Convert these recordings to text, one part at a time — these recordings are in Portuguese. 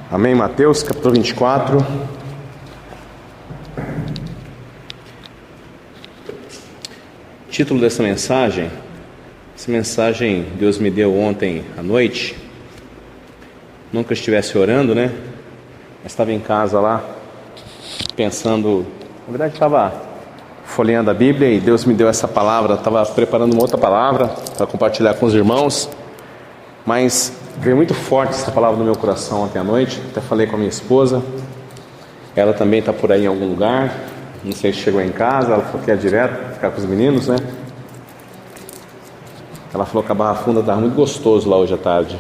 Amém? Mateus capítulo 24. Título dessa mensagem. Essa mensagem Deus me deu ontem à noite. Nunca estivesse orando, né? Mas estava em casa lá, pensando. Na verdade, estava folheando a Bíblia e Deus me deu essa palavra. Estava preparando uma outra palavra para compartilhar com os irmãos. Mas veio muito forte essa palavra no meu coração ontem à noite. Até falei com a minha esposa. Ela também está por aí em algum lugar. Não sei se chegou em casa. Ela falou que ia direto ficar com os meninos, né? Ela falou que a Barra Funda estava muito gostoso lá hoje à tarde.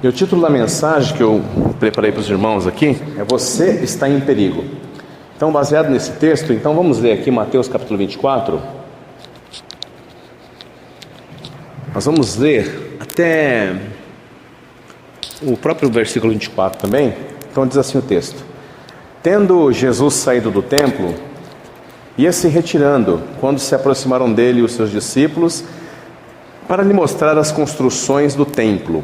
E o título da mensagem que eu preparei para os irmãos aqui é Você está em perigo. Então, baseado nesse texto, então vamos ler aqui Mateus capítulo 24. Nós vamos ler até o próprio versículo 24 também. Então diz assim o texto: Tendo Jesus saído do templo, ia se retirando, quando se aproximaram dele os seus discípulos, para lhe mostrar as construções do templo.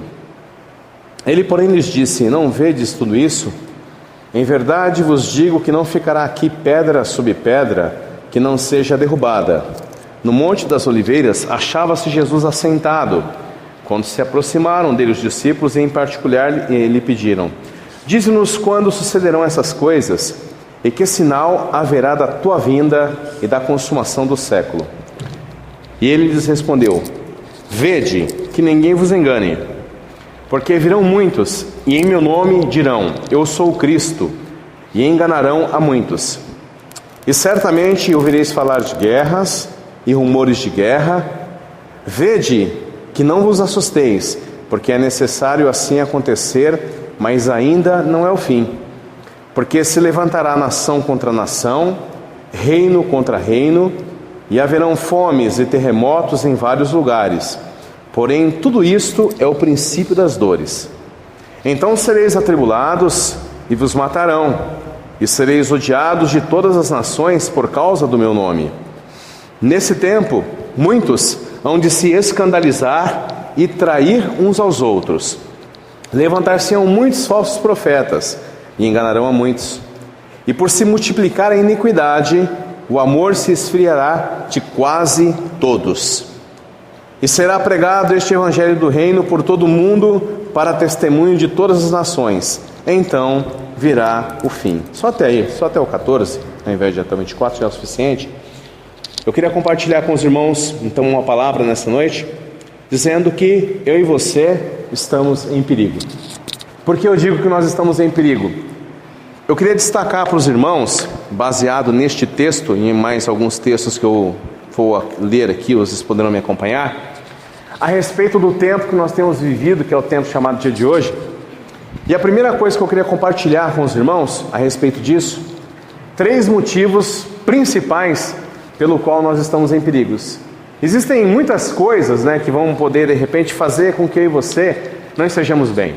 Ele, porém, lhes disse: Não vedes tudo isso? Em verdade vos digo que não ficará aqui pedra sobre pedra que não seja derrubada. No Monte das Oliveiras achava-se Jesus assentado. Quando se aproximaram dele os discípulos, e em particular lhe pediram: Dize-nos quando sucederão essas coisas, e que sinal haverá da tua vinda e da consumação do século. E ele lhes respondeu: Vede que ninguém vos engane, porque virão muitos, e em meu nome dirão: Eu sou o Cristo, e enganarão a muitos. E certamente ouvireis falar de guerras e rumores de guerra. Vede que não vos assusteis, porque é necessário assim acontecer, mas ainda não é o fim. Porque se levantará nação contra nação, reino contra reino, e haverão fomes e terremotos em vários lugares. Porém, tudo isto é o princípio das dores. Então sereis atribulados e vos matarão, e sereis odiados de todas as nações por causa do meu nome. Nesse tempo, muitos hão de se escandalizar e trair uns aos outros. Levantar-se-ão muitos falsos profetas e enganarão a muitos. E por se multiplicar a iniquidade, o amor se esfriará de quase todos. E será pregado este evangelho do reino por todo o mundo para testemunho de todas as nações. Então virá o fim. Só até aí, só até o 14, ao invés de até o 24, já é o suficiente. Eu queria compartilhar com os irmãos, então, uma palavra nessa noite, dizendo que eu e você estamos em perigo. Por que eu digo que nós estamos em perigo? Eu queria destacar para os irmãos, baseado neste texto e em mais alguns textos que eu vou ler aqui, vocês poderão me acompanhar, a respeito do tempo que nós temos vivido, que é o tempo chamado dia de hoje. E a primeira coisa que eu queria compartilhar com os irmãos a respeito disso, 3 motivos principais pelo qual nós estamos em perigos. Existem muitas coisas, que vão poder de repente fazer com que eu e você não estejamos bem.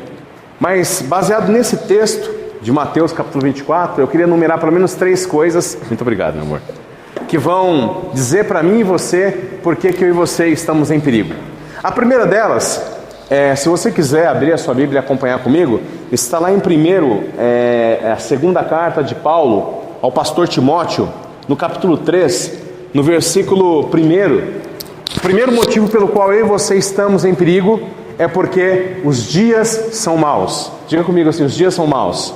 Mas baseado nesse texto de Mateus capítulo 24, eu queria enumerar pelo menos 3 coisas, muito obrigado, meu amor, que vão dizer para mim e você por que eu e você estamos em perigo. A primeira delas, se você quiser abrir a sua Bíblia e acompanhar comigo, está lá em a segunda carta de Paulo ao pastor Timóteo, no capítulo 3, no versículo 1. O primeiro motivo pelo qual eu e você estamos em perigo é porque os dias são maus. Diga comigo assim: os dias são maus.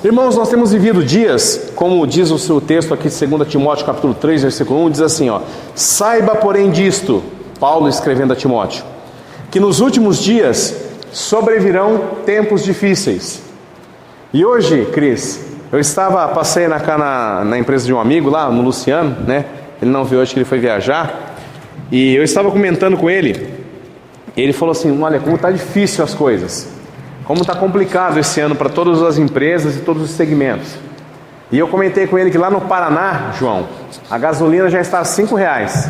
Irmãos, nós temos vivido dias, como diz o seu texto aqui de 2 Timóteo capítulo 3, versículo 1, diz assim, Saiba, porém, disto, Paulo escrevendo a Timóteo, que nos últimos dias sobrevirão tempos difíceis. E hoje, Cris, eu passei na empresa de um amigo lá, no Luciano, Ele não veio hoje, que ele foi viajar. E eu estava comentando com ele. Ele falou assim: olha, como está difícil as coisas. Como está complicado esse ano para todas as empresas e todos os segmentos. E eu comentei com ele que lá no Paraná, João, a gasolina já está a R$5.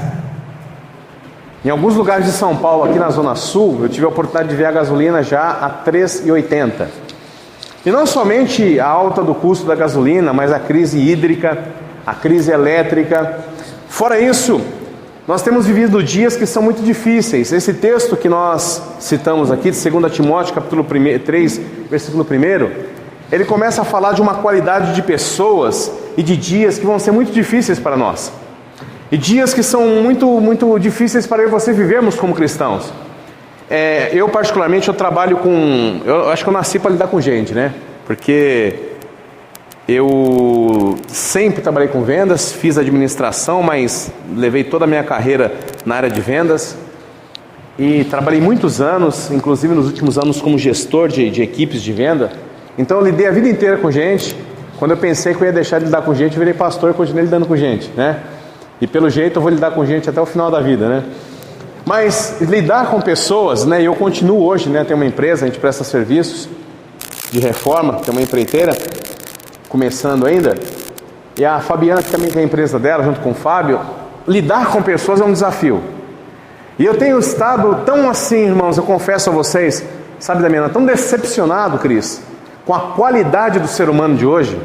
Em alguns lugares de São Paulo, aqui na Zona Sul, eu tive a oportunidade de ver a gasolina já a R$3,80. E não somente a alta do custo da gasolina, mas a crise hídrica, a crise elétrica. Fora isso, Nós temos vivido dias que são muito difíceis. Esse texto que nós citamos aqui, de 2 Timóteo, capítulo 3, versículo 1, ele começa a falar de uma qualidade de pessoas e de dias que vão ser muito difíceis para nós. E dias que são muito difíceis para eu e você vivermos como cristãos. Eu particularmente, eu trabalho com... Eu acho que eu nasci para lidar com gente, né? Porque eu sempre trabalhei com vendas, fiz administração, mas levei toda a minha carreira na área de vendas. E trabalhei muitos anos, inclusive nos últimos anos, como gestor de equipes de venda. Então eu lidei a vida inteira com gente. Quando eu pensei que eu ia deixar de lidar com gente, eu virei pastor e continuei lidando com gente, né? E pelo jeito eu vou lidar com gente até o final da vida, né? Mas lidar com pessoas, né? Eu continuo hoje, né? Tem uma empresa, a gente presta serviços de reforma, tem uma empreiteira, começando ainda. E a Fabiana, que também tem a empresa dela, junto com o Fábio. Lidar com pessoas é um desafio. E eu tenho estado tão assim, irmãos, eu confesso a vocês, sabe, Damiana, tão decepcionado, Cris, com a qualidade do ser humano de hoje.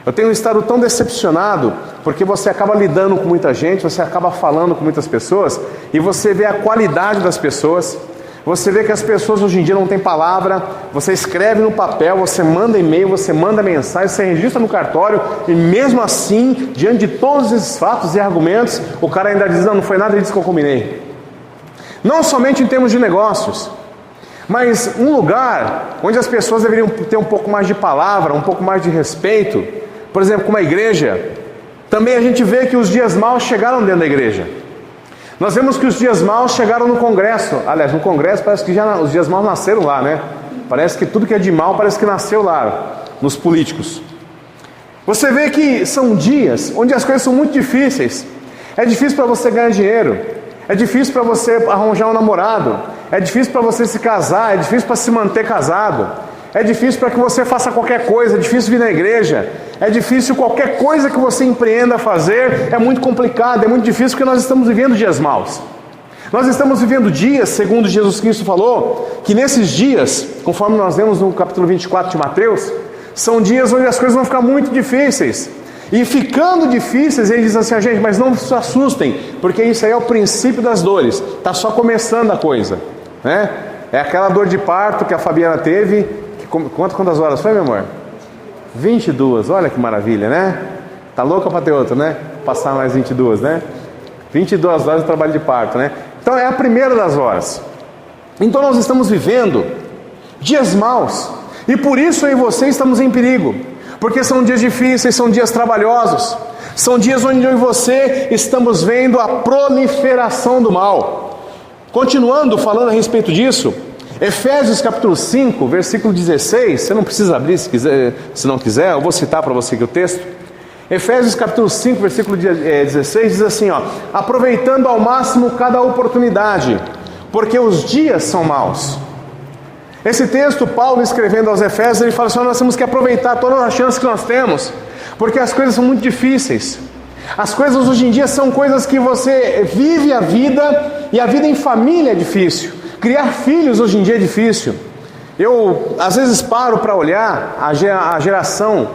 Eu tenho estado tão decepcionado, porque você acaba lidando com muita gente, você acaba falando com muitas pessoas, e você vê a qualidade das pessoas, você vê que as pessoas hoje em dia não têm palavra, você escreve no papel, você manda e-mail, você manda mensagem, você registra no cartório, e mesmo assim, diante de todos esses fatos e argumentos, o cara ainda diz, não foi nada disso que eu combinei. Não somente em termos de negócios, mas um lugar onde as pessoas deveriam ter um pouco mais de palavra, um pouco mais de respeito, por exemplo, como a igreja, também a gente vê que os dias maus chegaram dentro da igreja. Nós vemos que os dias maus chegaram no Congresso. Aliás, no Congresso parece que já os dias maus nasceram lá, né? Parece que tudo que é de mal parece que nasceu lá, nos políticos. Você vê que são dias onde as coisas são muito difíceis. É difícil para você ganhar dinheiro, é difícil para você arranjar um namorado, é difícil para você se casar, é difícil para se manter casado, é difícil para que você faça qualquer coisa, é difícil vir na igreja, é difícil qualquer coisa que você empreenda a fazer, é muito complicado, é muito difícil porque nós estamos vivendo dias maus. Nós estamos vivendo dias, segundo Jesus Cristo falou, que nesses dias, conforme nós vemos no capítulo 24 de Mateus, são dias onde as coisas vão ficar muito difíceis. E ficando difíceis, ele diz assim, gente, mas não se assustem, porque isso aí é o princípio das dores, está só começando a coisa, né? É aquela dor de parto que a Fabiana teve, que, quantas horas foi, meu amor? 22, olha que maravilha, né? Tá louca para ter outra, né? Passar mais 22, né? 22 horas de trabalho de parto, né? Então é a primeira das horas. Então nós estamos vivendo dias maus, e por isso eu e você estamos em perigo. Porque são dias difíceis, são dias trabalhosos, são dias onde eu e você estamos vendo a proliferação do mal. Continuando falando a respeito disso, Efésios capítulo 5, versículo 16, você não precisa abrir se não quiser, eu vou citar para você aqui o texto. Efésios capítulo 5, versículo 16 diz assim, aproveitando ao máximo cada oportunidade, porque os dias são maus. Esse texto, Paulo escrevendo aos Efésios, ele fala assim, nós temos que aproveitar todas as chances que nós temos, porque as coisas são muito difíceis. As coisas hoje em dia são coisas que você vive a vida, e a vida em família é difícil. Criar filhos hoje em dia é difícil. Eu, às vezes, paro para olhar a geração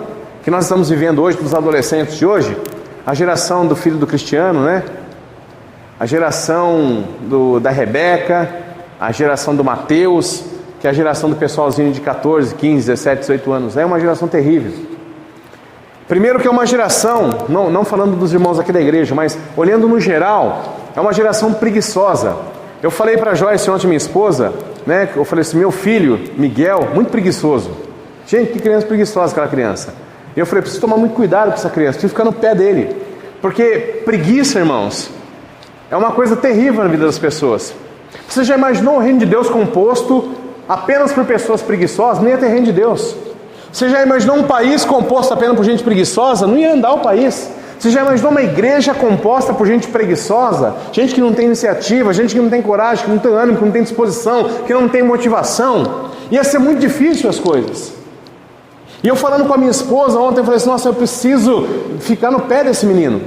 que nós estamos vivendo hoje, dos adolescentes de hoje, a geração do filho do Cristiano, né? A geração da Rebeca, a geração do Mateus, que é a geração do pessoalzinho de 14, 15, 17, 18 anos. É uma geração terrível. Primeiro que é uma geração, não falando dos irmãos aqui da igreja, mas olhando no geral, é uma geração preguiçosa. Eu falei para a Joyce ontem, minha esposa, né? Eu falei assim, meu filho, Miguel, muito preguiçoso. Gente, que criança preguiçosa aquela criança. E eu falei, preciso tomar muito cuidado com essa criança, preciso ficar no pé dele. Porque preguiça, irmãos, é uma coisa terrível na vida das pessoas. Você já imaginou o reino de Deus composto apenas por pessoas preguiçosas? Nem ia ter reino de Deus. Você já imaginou um país composto apenas por gente preguiçosa? Não ia andar o país. Você já imaginou uma igreja composta por gente preguiçosa? Gente que não tem iniciativa, gente que não tem coragem, que não tem ânimo, que não tem disposição, que não tem motivação? Ia ser muito difícil as coisas. E eu falando com a minha esposa ontem, eu falei assim, nossa, eu preciso ficar no pé desse menino.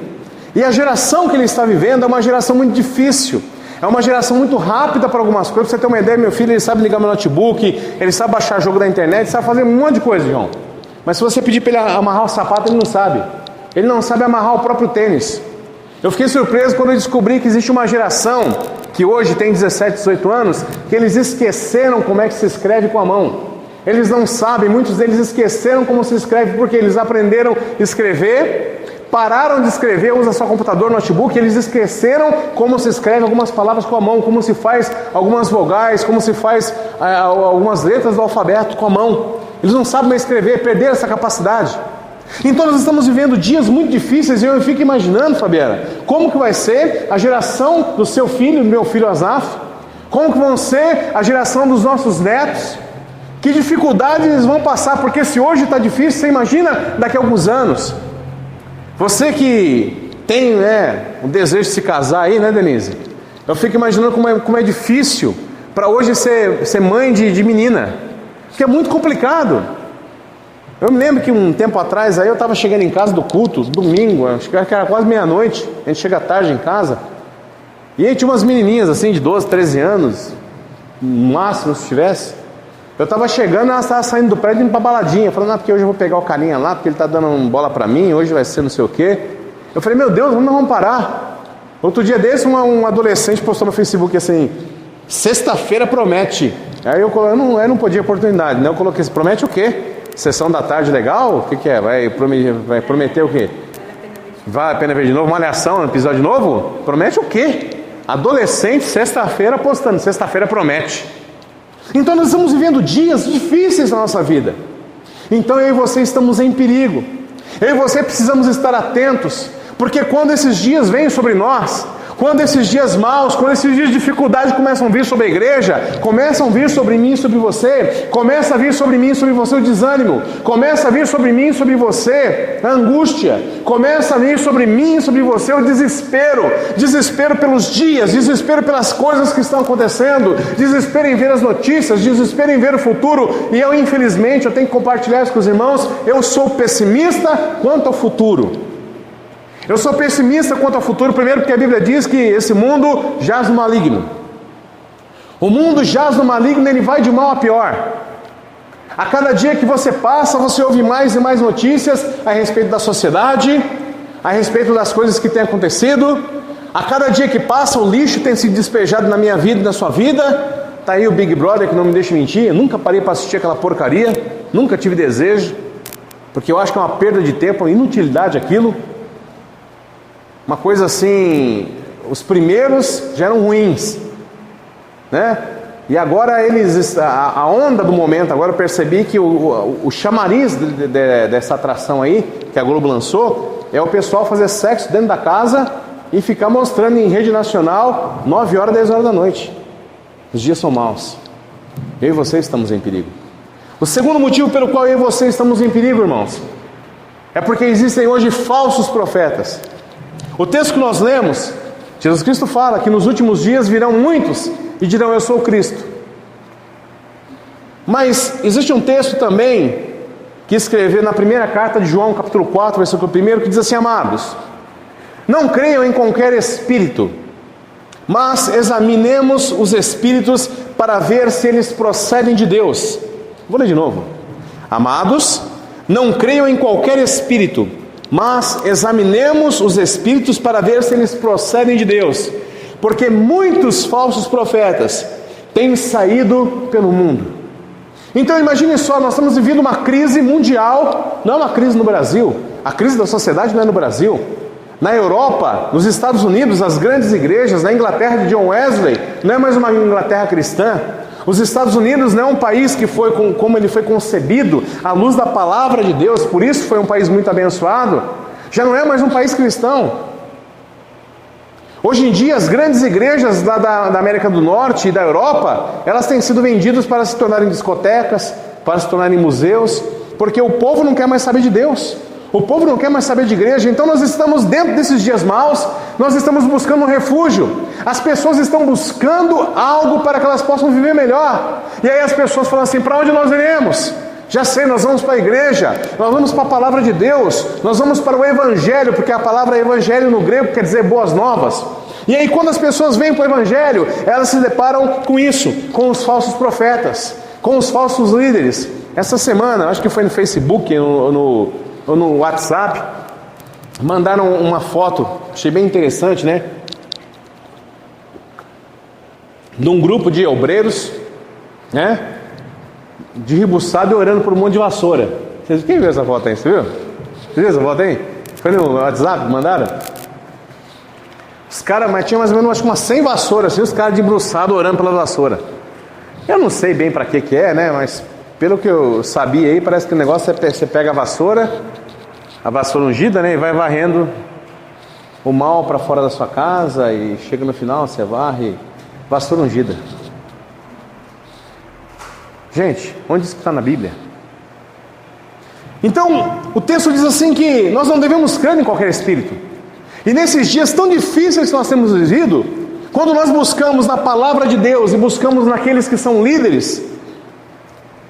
E a geração que ele está vivendo é uma geração muito difícil. É uma geração muito rápida para algumas coisas. Pra você ter uma ideia, meu filho, ele sabe ligar meu notebook, ele sabe baixar jogo da internet, ele sabe fazer um monte de coisa, João. Mas se você pedir para ele amarrar o sapato, ele não sabe. Ele não sabe amarrar o próprio tênis. Eu fiquei surpreso quando eu descobri que existe uma geração que hoje tem 17, 18 anos, que eles esqueceram como é que se escreve com a mão. Eles não sabem, muitos deles esqueceram como se escreve, porque eles aprenderam a escrever, pararam de escrever, usa só computador, notebook, eles esqueceram como se escreve algumas palavras com a mão, como se faz algumas vogais, como se faz algumas letras do alfabeto com a mão. Eles não sabem mais escrever, perderam essa capacidade. Então nós estamos vivendo dias muito difíceis e eu fico imaginando, Fabiana, como que vai ser a geração do seu filho, do meu filho Asaf, como que vão ser a geração dos nossos netos, que dificuldades eles vão passar, porque se hoje está difícil, você imagina daqui a alguns anos. Você que tem o desejo de se casar aí, né, Denise? Eu fico imaginando como é difícil para hoje ser mãe de menina, porque é muito complicado. Eu me lembro que um tempo atrás aí eu estava chegando em casa do culto, domingo, acho que era quase meia-noite, a gente chega tarde em casa, e aí tinha umas menininhas assim de 12, 13 anos, no máximo se tivesse. Eu estava chegando, ela estava saindo do prédio indo para baladinha, falando, porque hoje eu vou pegar o carinha lá, porque ele está dando uma bola para mim, hoje vai ser não sei o quê. Eu falei, meu Deus, vamos parar. Outro dia desse, um adolescente postou no Facebook assim, sexta-feira promete. Aí eu não podia oportunidade, né? Eu coloquei assim, promete o quê? Sessão da tarde legal? O que é? Vai prometer o quê? Vale a pena ver de novo? Malhação, um episódio novo? Promete o quê? Adolescente, sexta-feira postando, sexta-feira promete. Então nós estamos vivendo dias difíceis na nossa vida. Então eu e você estamos em perigo. Eu e você precisamos estar atentos, porque quando esses dias vêm sobre nós, quando esses dias maus, quando esses dias de dificuldade começam a vir sobre a igreja, começam a vir sobre mim e sobre você, começa a vir sobre mim e sobre você o desânimo, começa a vir sobre mim e sobre você a angústia, começa a vir sobre mim e sobre você o desespero, desespero pelos dias, desespero pelas coisas que estão acontecendo, desespero em ver as notícias, desespero em ver o futuro, e eu infelizmente, eu tenho que compartilhar isso com os irmãos, eu sou pessimista quanto ao futuro. Eu sou pessimista quanto ao futuro, primeiro porque a Bíblia diz que esse mundo jaz no maligno. O mundo jaz no maligno, ele vai de mal a pior. A cada dia que você passa, você ouve mais e mais notícias a respeito da sociedade, a respeito das coisas que têm acontecido. A cada dia que passa, o lixo tem sido despejado na minha vida e na sua vida. Está aí o Big Brother, que não me deixa mentir. Eu nunca parei para assistir aquela porcaria, nunca tive desejo, porque eu acho que é uma perda de tempo, uma inutilidade aquilo. Uma coisa assim, os primeiros já eram ruins, né? E agora a onda do momento, agora eu percebi que o chamariz dessa atração aí, que a Globo lançou, é o pessoal fazer sexo dentro da casa e ficar mostrando em rede nacional 9 horas, 10 horas da noite. Os dias são maus. Eu e você estamos em perigo. O segundo motivo pelo qual eu e você estamos em perigo, irmãos, é porque existem hoje falsos profetas. O texto que nós lemos, Jesus Cristo fala que nos últimos dias virão muitos e dirão, eu sou o Cristo. Mas existe um texto também que escreveu na primeira carta de João, capítulo 4, versículo 1, que diz assim, amados, não creiam em qualquer espírito, mas examinemos os espíritos para ver se eles procedem de Deus. Vou ler de novo. Amados, não creiam em qualquer espírito, mas examinemos os espíritos para ver se eles procedem de Deus, porque muitos falsos profetas têm saído pelo mundo. Então imagine só, nós estamos vivendo uma crise mundial, não é uma crise no Brasil, a crise da sociedade não é no Brasil. Na Europa, nos Estados Unidos, as grandes igrejas, na Inglaterra de John Wesley, não é mais uma Inglaterra cristã. Os Estados Unidos não é um país que foi como ele foi concebido, à luz da palavra de Deus, por isso foi um país muito abençoado. Já não é mais um país cristão. Hoje em dia, as grandes igrejas da América do Norte e da Europa, elas têm sido vendidas para se tornarem discotecas, para se tornarem museus, porque o povo não quer mais saber de Deus. O povo não quer mais saber de igreja, então nós estamos dentro desses dias maus, nós estamos buscando um refúgio. As pessoas estão buscando algo para que elas possam viver melhor. E aí as pessoas falam assim, para onde nós iremos? Já sei, nós vamos para a igreja, nós vamos para a palavra de Deus, nós vamos para o evangelho, porque a palavra evangelho no grego quer dizer boas novas. E aí quando as pessoas vêm para o evangelho, elas se deparam com isso, com os falsos profetas, com os falsos líderes. Essa semana, acho que foi no Facebook ou no WhatsApp, mandaram uma foto, achei bem interessante, né? De um grupo de obreiros, né? De ribuçado e orando por um monte de vassoura. Quem viu essa foto aí? Você viu? Você viu essa foto aí? Foi no WhatsApp? Mandaram? Os caras, mas tinha mais ou menos acho que umas 100 vassouras, assim, os caras de bruçado orando pela vassoura. Eu não sei bem para que é, né? Mas pelo que eu sabia aí, parece que o negócio é você pega a vassoura ungida, né? E vai varrendo o mal para fora da sua casa e chega no final, você varre. Vassoura ungida. Gente, onde isso está na Bíblia? Então, o texto diz assim que nós não devemos crer em qualquer espírito. E nesses dias tão difíceis que nós temos vivido, quando nós buscamos na palavra de Deus e buscamos naqueles que são líderes,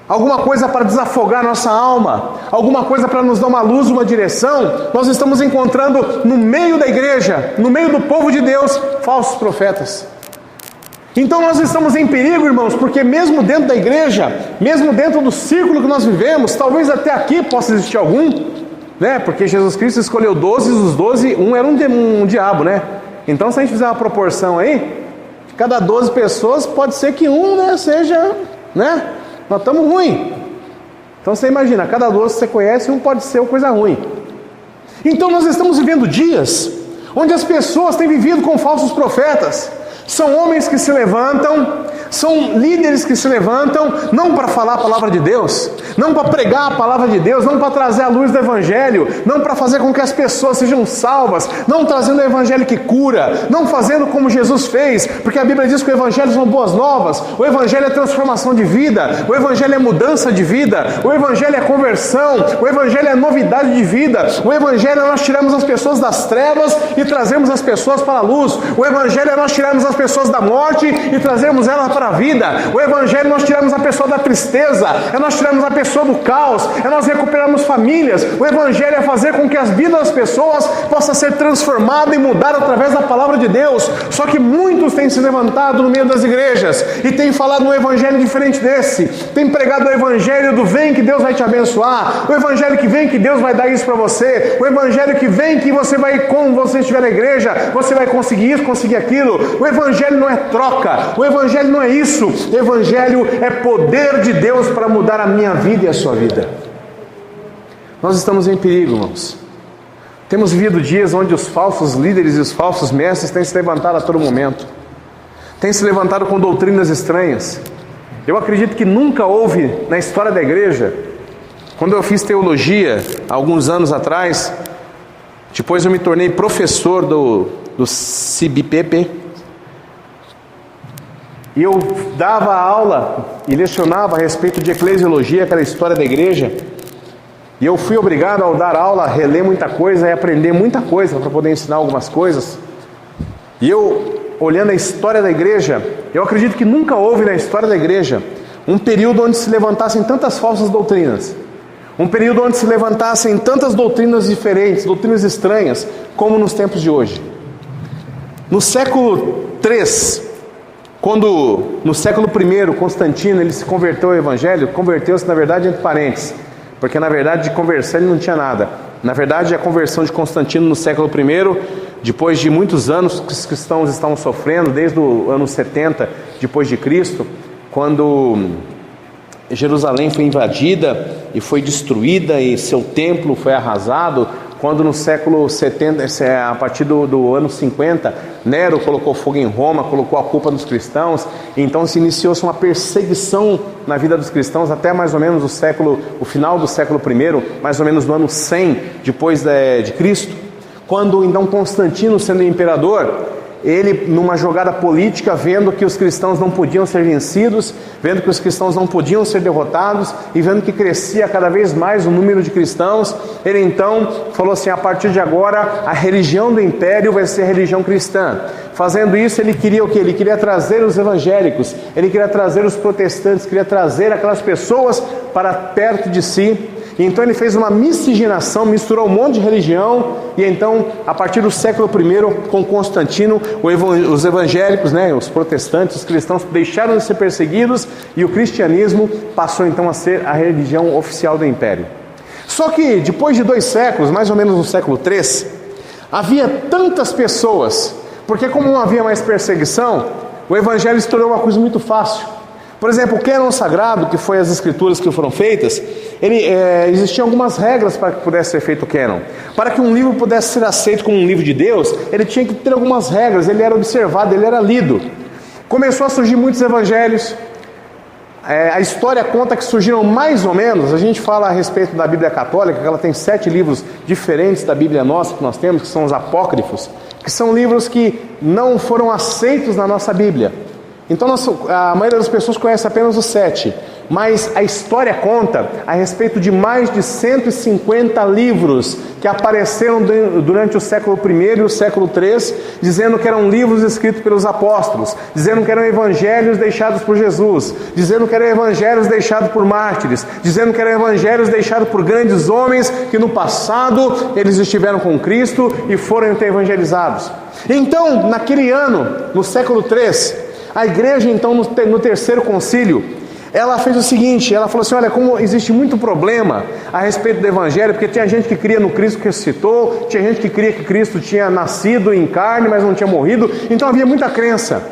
alguma coisa para desafogar nossa alma, alguma coisa para nos dar uma luz, uma direção, nós estamos encontrando no meio da igreja, no meio do povo de Deus, falsos profetas. Então nós estamos em perigo, irmãos, porque mesmo dentro da igreja, mesmo dentro do círculo que nós vivemos, talvez até aqui possa existir algum, né? Porque Jesus Cristo escolheu 12, dos 12, um era um diabo, né? Então se a gente fizer uma proporção aí, de cada 12 pessoas, pode ser que um, né, seja, né? Nós estamos ruim. Então você imagina, cada 12 que você conhece, um pode ser uma coisa ruim. Então nós estamos vivendo dias onde as pessoas têm vivido com falsos profetas. São homens que se levantam, são líderes que se levantam, não para falar a palavra de Deus, não para pregar a palavra de Deus, não para trazer a luz do Evangelho, não para fazer com que as pessoas sejam salvas, não trazendo o Evangelho que cura, não fazendo como Jesus fez, porque a Bíblia diz que o Evangelho são boas novas, o Evangelho é transformação de vida, o Evangelho é mudança de vida, o Evangelho é conversão, o Evangelho é novidade de vida, o Evangelho é nós tirarmos as pessoas das trevas e trazermos as pessoas para a luz, o Evangelho é nós tirarmos as pessoas da morte e trazermos elas para a vida, o Evangelho é nós tirarmos a pessoa da tristeza, é nós tirarmos a pessoa do caos, é nós recuperarmos famílias, o Evangelho é fazer com que as vidas das pessoas possam ser transformadas e mudadas através da palavra de Deus. Só que muitos têm se levantado no meio das igrejas e têm falado um Evangelho diferente desse, têm pregado o Evangelho do vem que Deus vai te abençoar, o Evangelho que vem que Deus vai dar isso para você, o Evangelho que vem que você vai, como você estiver na igreja, você vai conseguir isso, conseguir aquilo. O Evangelho não é troca, o Evangelho não é isso, o Evangelho é poder de Deus para mudar a minha vida e a sua vida. Nós estamos em perigo, irmãos. Temos vivido dias onde os falsos líderes e os falsos mestres têm se levantado a todo momento, têm se levantado com doutrinas estranhas. Eu acredito que nunca houve na história da igreja, quando eu fiz teologia há alguns anos atrás, depois eu me tornei professor do CIBPP, e eu dava aula e lecionava a respeito de eclesiologia, aquela história da igreja, e eu fui obrigado ao dar aula a reler muita coisa e aprender muita coisa para poder ensinar algumas coisas. E eu, olhando a história da igreja, eu acredito que nunca houve na história da igreja um período onde se levantassem tantas falsas doutrinas, um período onde se levantassem tantas doutrinas diferentes, doutrinas estranhas, como nos tempos de hoje. No século III, quando no século I Constantino ele se converteu ao Evangelho, converteu-se na verdade entre parênteses, porque na verdade de conversão ele não tinha nada. Na verdade a conversão de Constantino no século I, depois de muitos anos que os cristãos estavam sofrendo, desde o ano 70 depois de Cristo, quando Jerusalém foi invadida e foi destruída e seu templo foi arrasado, quando no século 70, a partir do ano 50, Nero colocou fogo em Roma, colocou a culpa nos cristãos, então se iniciou-se uma perseguição na vida dos cristãos até mais ou menos o final do século I, mais ou menos no ano 100 depois de Cristo, quando então Constantino, sendo imperador, ele, numa jogada política, vendo que os cristãos não podiam ser vencidos, vendo que os cristãos não podiam ser derrotados, e vendo que crescia cada vez mais o número de cristãos, ele então falou assim: a partir de agora, a religião do império vai ser a religião cristã. Fazendo isso, ele queria o quê? Ele queria trazer os evangélicos, ele queria trazer os protestantes, queria trazer aquelas pessoas para perto de si. E então ele fez uma miscigenação, misturou um monte de religião, e então, a partir do século I, com Constantino, os evangélicos, os protestantes, os cristãos deixaram de ser perseguidos, e o cristianismo passou então a ser a religião oficial do império. Só que depois de 2 séculos, mais ou menos no século III, Havia tantas pessoas, porque como não havia mais perseguição, o evangelho se tornou uma coisa muito fácil. Por exemplo, o cânon sagrado, que foi as escrituras que foram feitas, existiam algumas regras para que pudesse ser feito o cânon. Para que um livro pudesse ser aceito como um livro de Deus, ele tinha que ter algumas regras, ele era observado, ele era lido. Começou a surgir muitos evangelhos. A história conta que surgiram mais ou menos, a gente fala a respeito da Bíblia Católica, que ela tem 7 livros diferentes da Bíblia nossa que nós temos, que são os apócrifos, que são livros que não foram aceitos na nossa Bíblia. Então a maioria das pessoas conhece apenas os 7, mas a história conta a respeito de mais de 150 livros que apareceram durante o século I e o século III, dizendo que eram livros escritos pelos apóstolos, dizendo que eram evangelhos deixados por Jesus, dizendo que eram evangelhos deixados por mártires, dizendo que eram evangelhos deixados por grandes homens que no passado eles estiveram com Cristo e foram então evangelizados. Então, naquele ano, no século III, a igreja, então, no terceiro concílio, ela fez o seguinte, ela falou assim, olha, como existe muito problema a respeito do evangelho, porque tinha gente que cria no Cristo que ressuscitou, tinha gente que cria que Cristo tinha nascido em carne, mas não tinha morrido, então havia muita crença.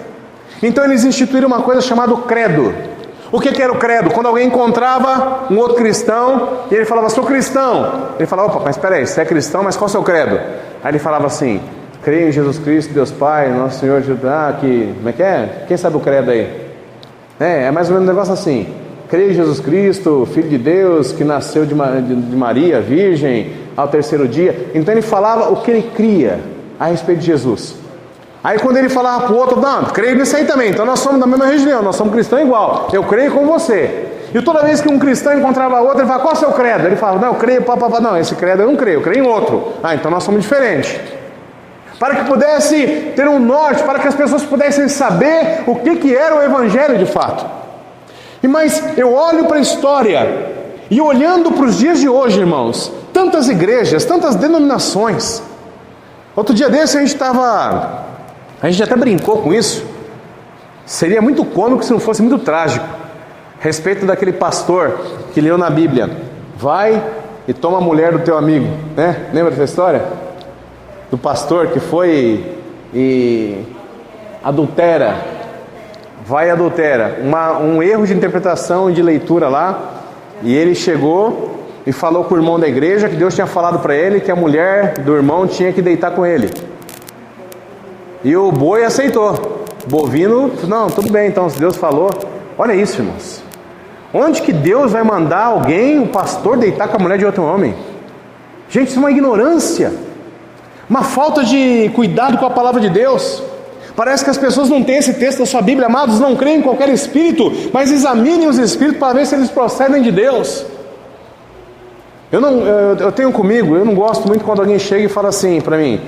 Então eles instituíram uma coisa chamada credo. O que era o credo? Quando alguém encontrava um outro cristão, e ele falava, sou cristão. Ele falava, opa, mas espera aí, você é cristão, mas qual é o seu credo? Aí ele falava assim, creio em Jesus Cristo, Deus Pai, Nosso Senhor Jesus, como é que é? Quem sabe o credo aí? É mais ou menos um negócio assim, creio em Jesus Cristo, Filho de Deus, que nasceu de Maria, virgem, ao terceiro dia. Então ele falava o que ele cria a respeito de Jesus. Aí quando ele falava para o outro, não, creio nisso aí também, então nós somos da mesma religião, nós somos cristãos igual, eu creio com você. E toda vez que um cristão encontrava outro, ele falava, qual é o seu credo? Ele falava, não, eu creio, não, esse credo eu não creio, eu creio em outro. Ah, então nós somos diferentes. Para que pudesse ter um norte, para que as pessoas pudessem saber o que era o evangelho de fato. Mas eu olho para a história, e olhando para os dias de hoje, irmãos, tantas igrejas, tantas denominações. Outro dia desse a gente até brincou com isso. Seria muito cômico se não fosse muito trágico. A respeito daquele pastor que leu na Bíblia, vai e toma a mulher do teu amigo, né? Lembra dessa história? Do pastor que foi e adultera, um erro de interpretação e de leitura lá, e ele chegou e falou com o irmão da igreja que Deus tinha falado para ele que a mulher do irmão tinha que deitar com ele, e o boi aceitou, o bovino, não, tudo bem, então se Deus falou. Olha isso, irmãos, onde que Deus vai mandar alguém, um pastor, deitar com a mulher de outro homem? Gente, isso é uma ignorância, uma falta de cuidado com a palavra de Deus. Parece que as pessoas não têm esse texto da sua Bíblia, amados, não creem em qualquer espírito, mas examinem os espíritos para ver se eles procedem de Deus. Eu tenho comigo, eu não gosto muito quando alguém chega e fala assim para mim,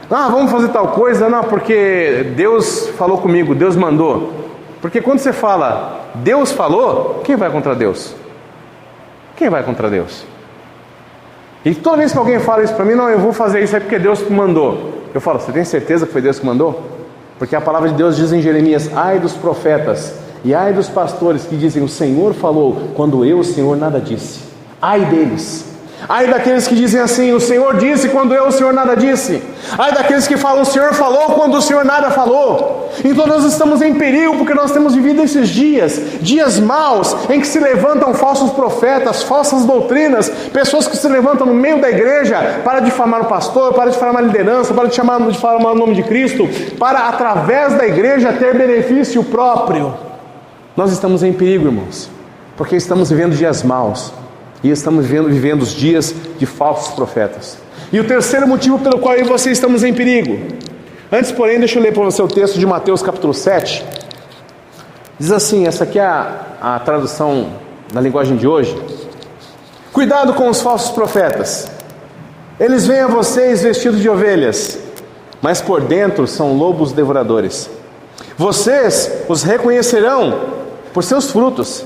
vamos fazer tal coisa, não, porque Deus falou comigo, Deus mandou. Porque quando você fala, Deus falou, quem vai contra Deus? Quem vai contra Deus? E toda vez que alguém fala isso para mim, não, eu vou fazer isso aí porque Deus mandou. Eu falo, você tem certeza que foi Deus que mandou? Porque a palavra de Deus diz em Jeremias, ai dos profetas e ai dos pastores que dizem, o Senhor falou, quando eu, o Senhor, nada disse. Ai deles. Ai daqueles que dizem assim, o Senhor disse quando eu, o Senhor, nada disse. Ai daqueles que falam, o Senhor falou quando o Senhor nada falou. Então nós estamos em perigo, porque nós temos vivido esses dias maus, em que se levantam falsos profetas, falsas doutrinas, pessoas que se levantam no meio da igreja para difamar o pastor, para difamar a liderança, para difamar o nome de Cristo, para através da igreja ter benefício próprio. Nós estamos em perigo, irmãos, porque estamos vivendo dias maus. E estamos vivendo os dias de falsos profetas. E o terceiro motivo pelo qual eu e você estamos em perigo. Antes, porém, deixa eu ler para você o texto de Mateus capítulo 7. Diz assim, essa aqui é a tradução na linguagem de hoje. Cuidado com os falsos profetas. Eles vêm a vocês vestidos de ovelhas, mas por dentro são lobos devoradores. Vocês os reconhecerão por seus frutos.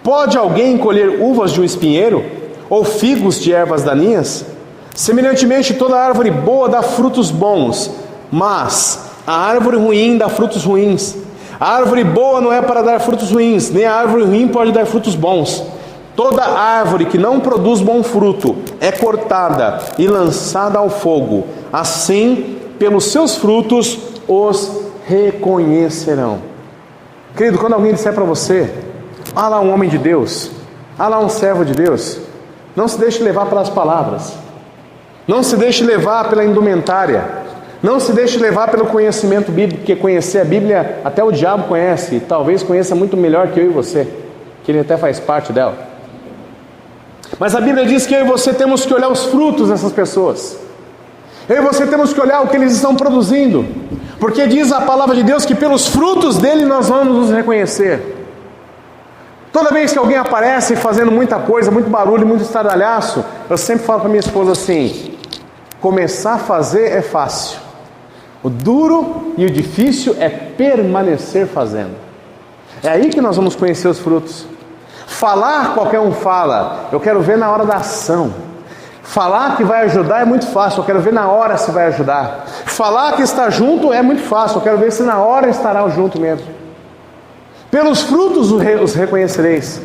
Pode alguém colher uvas de um espinheiro, ou figos de ervas daninhas? Semelhantemente, toda árvore boa dá frutos bons, mas a árvore ruim dá frutos ruins. A árvore boa não é para dar frutos ruins, nem a árvore ruim pode dar frutos bons. Toda árvore que não produz bom fruto é cortada e lançada ao fogo. Assim, pelos seus frutos os reconhecerão. Querido, quando alguém disser para você: ah lá um homem de Deus, ah lá um servo de Deus, não se deixe levar pelas palavras, não se deixe levar pela indumentária, não se deixe levar pelo conhecimento bíblico, porque conhecer a Bíblia até o diabo conhece, e talvez conheça muito melhor que eu e você, que ele até faz parte dela. Mas a Bíblia diz que eu e você temos que olhar os frutos dessas pessoas. Eu e você temos que olhar o que eles estão produzindo, porque diz a palavra de Deus que pelos frutos dele nós vamos nos reconhecer. Toda vez que alguém aparece fazendo muita coisa, muito barulho, muito estardalhaço, eu sempre falo para minha esposa assim: começar a fazer é fácil, o duro e o difícil é permanecer fazendo. É aí que nós vamos conhecer os frutos. Falar, qualquer um fala, eu quero ver na hora da ação. Falar que vai ajudar é muito fácil, eu quero ver na hora se vai ajudar. Falar que está junto é muito fácil, eu quero ver se na hora estará junto mesmo. Pelos frutos os reconhecereis.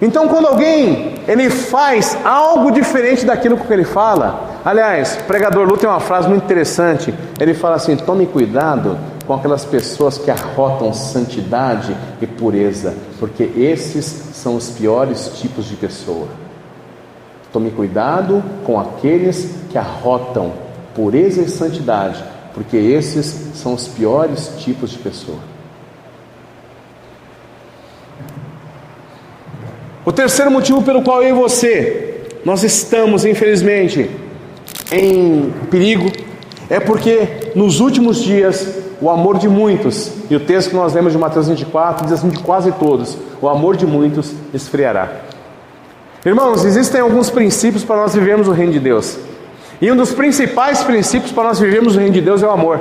Então, quando alguém ele faz algo diferente daquilo que ele fala, aliás, o pregador Lu tem uma frase muito interessante. Ele fala assim: tome cuidado com aquelas pessoas que arrotam santidade e pureza, porque esses são os piores tipos de pessoa. Tome cuidado com aqueles que arrotam pureza e santidade, porque esses são os piores tipos de pessoa. O terceiro motivo pelo qual eu e você, nós estamos, infelizmente, em perigo, é porque nos últimos dias, o amor de muitos, e o texto que nós lemos de Mateus 24, diz assim: de quase todos, o amor de muitos esfriará. Irmãos, existem alguns princípios para nós vivermos o reino de Deus, e um dos principais princípios para nós vivermos o reino de Deus é o amor.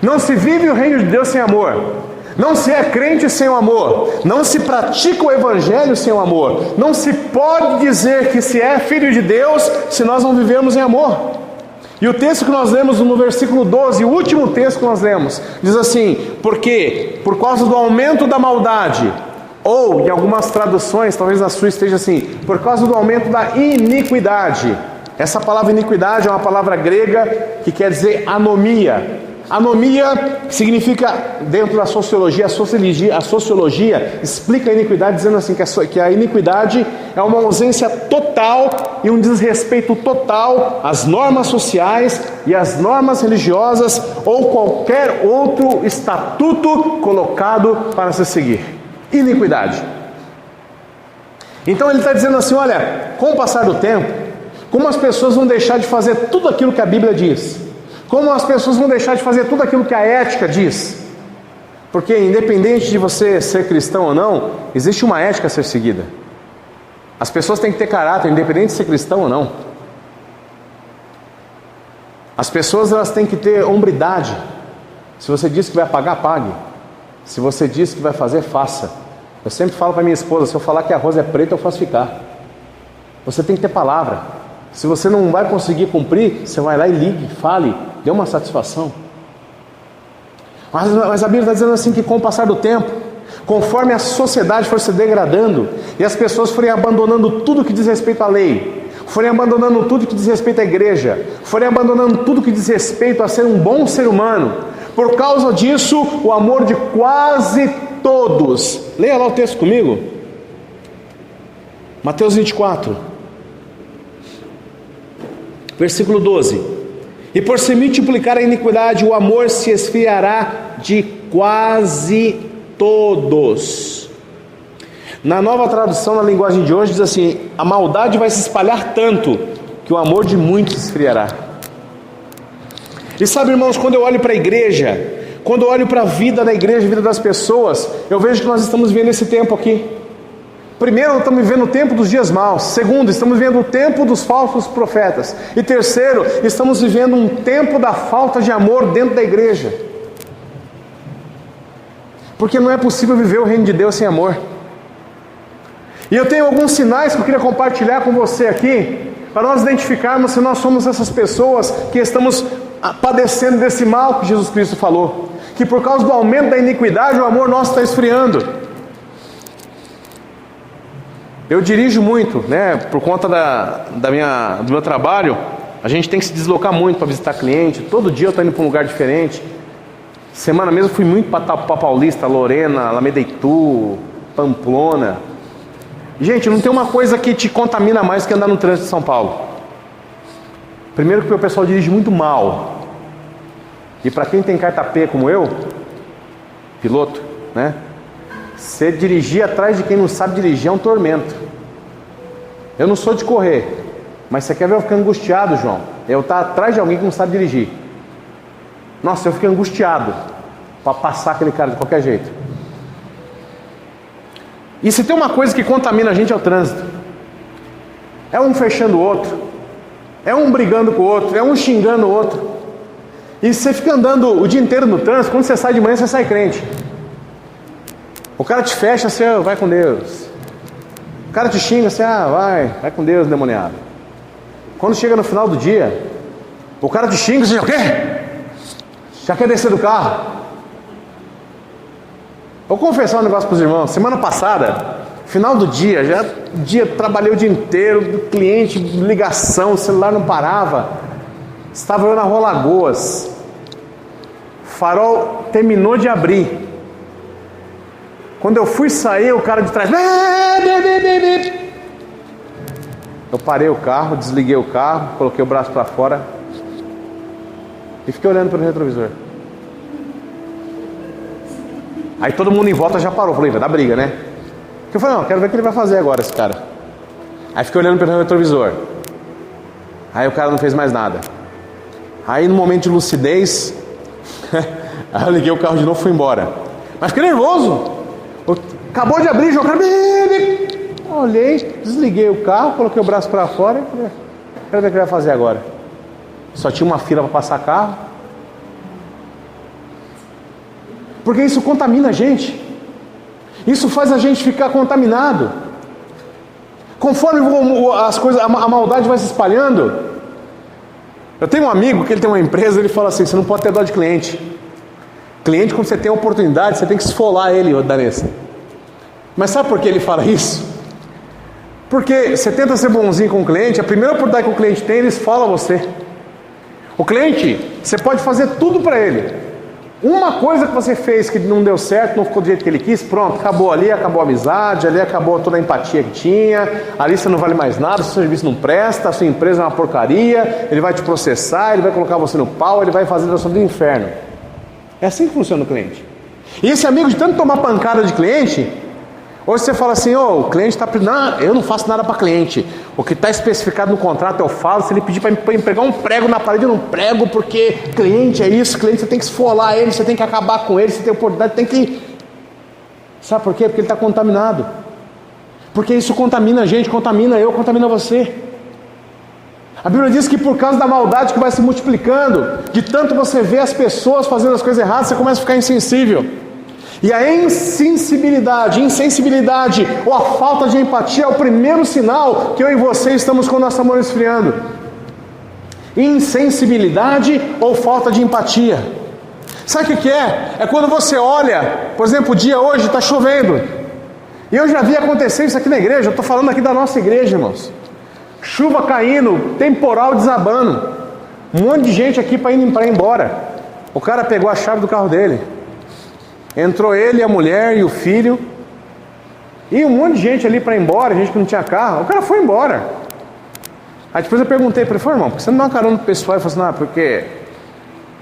Não se vive o reino de Deus sem amor. Não se é crente sem o amor. Não se pratica o evangelho sem o amor. Não se pode dizer que se é filho de Deus se nós não vivermos em amor. E o texto que nós lemos no versículo 12, o último texto que nós lemos, diz assim: porque por causa do aumento da maldade, ou em algumas traduções, talvez a sua esteja assim, por causa do aumento da iniquidade. Essa palavra iniquidade é uma palavra grega que quer dizer anomia. Anomia significa, dentro da sociologia, a sociologia explica a iniquidade dizendo assim, que a iniquidade é uma ausência total e um desrespeito total às normas sociais e às normas religiosas ou qualquer outro estatuto colocado para se seguir. Iniquidade. Então ele está dizendo assim: olha, com o passar do tempo, como as pessoas vão deixar de fazer tudo aquilo que a Bíblia diz, como as pessoas vão deixar de fazer tudo aquilo que a ética diz, porque independente de você ser cristão ou não, existe uma ética a ser seguida. As pessoas têm que ter caráter, independente de ser cristão ou não. As pessoas, elas têm que ter hombridade. Se você diz que vai pagar, pague. Se você diz que vai fazer, faça. Eu sempre falo para minha esposa: se eu falar que arroz é preto, eu faço ficar. Você tem que ter palavra. Se você não vai conseguir cumprir, você vai lá e ligue, fale, dê uma satisfação. Mas a Bíblia está dizendo assim que com o passar do tempo, conforme a sociedade for se degradando e as pessoas forem abandonando tudo que diz respeito à lei, forem abandonando tudo que diz respeito à igreja, forem abandonando tudo que diz respeito a ser um bom ser humano, por causa disso, o amor de quase todos. Leia lá o texto comigo. Mateus 24, versículo 12. E por se multiplicar a iniquidade, o amor se esfriará de quase todos. Na nova tradução, na linguagem de hoje, diz assim: a maldade vai se espalhar tanto que o amor de muitos esfriará. E sabe, irmãos, quando eu olho para a igreja, quando eu olho para a vida da igreja, a vida das pessoas, eu vejo que nós estamos vivendo esse tempo aqui. Primeiro, estamos vivendo o tempo dos dias maus. Segundo, estamos vivendo o tempo dos falsos profetas. E terceiro, estamos vivendo um tempo da falta de amor dentro da igreja. Porque não é possível viver o reino de Deus sem amor. E eu tenho alguns sinais que eu queria compartilhar com você aqui, para nós identificarmos se nós somos essas pessoas que estamos padecendo desse mal que Jesus Cristo falou. Que por causa do aumento da iniquidade, o amor nosso está esfriando. Eu dirijo muito, né? Por conta do meu trabalho, a gente tem que se deslocar muito para visitar cliente. Todo dia eu estou indo para um lugar diferente. Semana mesmo fui muito para Paulista, Lorena, Alameda Itu, Pamplona. Gente, não tem uma coisa que te contamina mais que andar no trânsito de São Paulo. Primeiro que o pessoal dirige muito mal. E para quem tem carta P como eu, piloto, né? Você dirigir atrás de quem não sabe dirigir é um tormento. Eu não sou de correr, mas você quer ver eu ficar angustiado, João? Eu estar atrás de alguém que não sabe dirigir. Nossa, eu fiquei angustiado para passar aquele cara de qualquer jeito. E se tem uma coisa que contamina a gente é o trânsito. É um fechando o outro, é um brigando com o outro, é um xingando o outro. E você fica andando o dia inteiro no trânsito, quando você sai de manhã você sai crente. O cara te fecha, você vai com Deus. O cara te xinga, você vai com Deus, endemoniado. Quando chega no final do dia, o cara te xinga, você já o quê? Já quer descer do carro? Vou confessar um negócio para os irmãos. Semana passada, final do dia, trabalhei o dia inteiro, cliente, ligação, o celular não parava. Estava eu na Rua Lagoas. Farol terminou de abrir. Quando eu fui sair, o cara de trás... Eu parei o carro, desliguei o carro, coloquei o braço para fora e fiquei olhando pelo retrovisor. Aí todo mundo em volta já parou. Falei, vai dar briga, né? Eu falei, não, quero ver o que ele vai fazer agora, esse cara. Aí fiquei olhando pelo retrovisor. Aí o cara não fez mais nada. Aí no momento de lucidez, aí eu liguei o carro de novo e fui embora. Mas fiquei nervoso. Acabou de abrir, jogar. Olhei, desliguei o carro, coloquei o braço para fora e falei, quero ver o que ele vai fazer agora. Só tinha uma fila para passar carro. Porque isso contamina a gente. Isso faz a gente ficar contaminado. Conforme as coisas, a maldade vai se espalhando. Eu tenho um amigo que ele tem uma empresa, ele fala assim, você não pode ter dó de cliente. Cliente, quando você tem a oportunidade, você tem que esfolar ele, Danessa. Mas sabe por que ele fala isso? Porque você tenta ser bonzinho com o cliente, a primeira oportunidade que o cliente tem, ele esfola você. O cliente, você pode fazer tudo para ele. Uma coisa que você fez que não deu certo, não ficou do jeito que ele quis, pronto, acabou ali, acabou a amizade, ali acabou toda a empatia que tinha, ali você não vale mais nada, o seu serviço não presta, a sua empresa é uma porcaria, ele vai te processar, ele vai colocar você no pau, ele vai fazer da sua vida um inferno. É assim que funciona o cliente. E esse amigo, de tanto tomar pancada de cliente, hoje você fala assim, o cliente está pedindo, não, eu não faço nada para cliente, o que está especificado no contrato eu falo, se ele pedir para pegar um prego na parede eu não prego, porque cliente é isso, cliente você tem que esfolar ele, você tem que acabar com ele, você tem oportunidade, tem que... Sabe por quê? Porque ele está contaminado. Porque isso contamina a gente, contamina eu, contamina você. A Bíblia diz que por causa da maldade que vai se multiplicando, de tanto você vê as pessoas fazendo as coisas erradas, você começa a ficar insensível. E a insensibilidade ou a falta de empatia é o primeiro sinal que eu e você estamos com o nosso amor esfriando. Insensibilidade ou falta de empatia. Sabe o que é? É quando você olha, por exemplo, o dia hoje está chovendo. E eu já vi acontecer isso aqui na igreja, eu estou falando aqui da nossa igreja, irmãos. Chuva caindo, temporal desabando. Um monte de gente aqui para ir embora. O cara pegou a chave do carro dele. Entrou ele, a mulher e o filho. E um monte de gente ali para ir embora, gente que não tinha carro. O cara foi embora. Aí depois eu perguntei para ele, irmão, por que você não dá uma carona pro pessoal? Ele falou assim, porque